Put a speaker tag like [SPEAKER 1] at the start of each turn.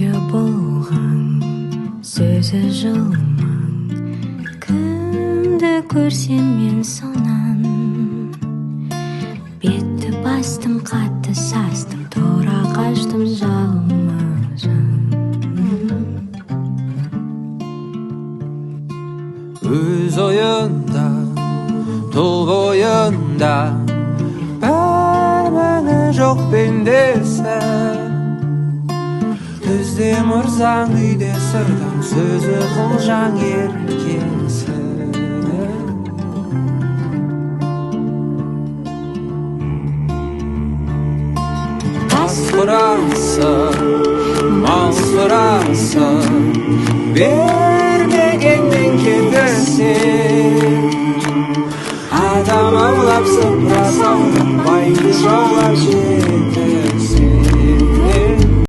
[SPEAKER 1] Birge bolgan sözü жылмаң, кімді көрсем мен сонан. Бетті бастым, қатты састым, тура қаштым жалма жан.
[SPEAKER 2] Өз ойында, тұл бойында, бәр мәні жоқ пендесі. Түзде мұрзаң, үйде сырдаң, сөзі қылжаң еркесі. Ас құрасың, мал сұрасың, бермегеннен кетірсең. Адам аулап сыпыра салдың, байды жаулап жер.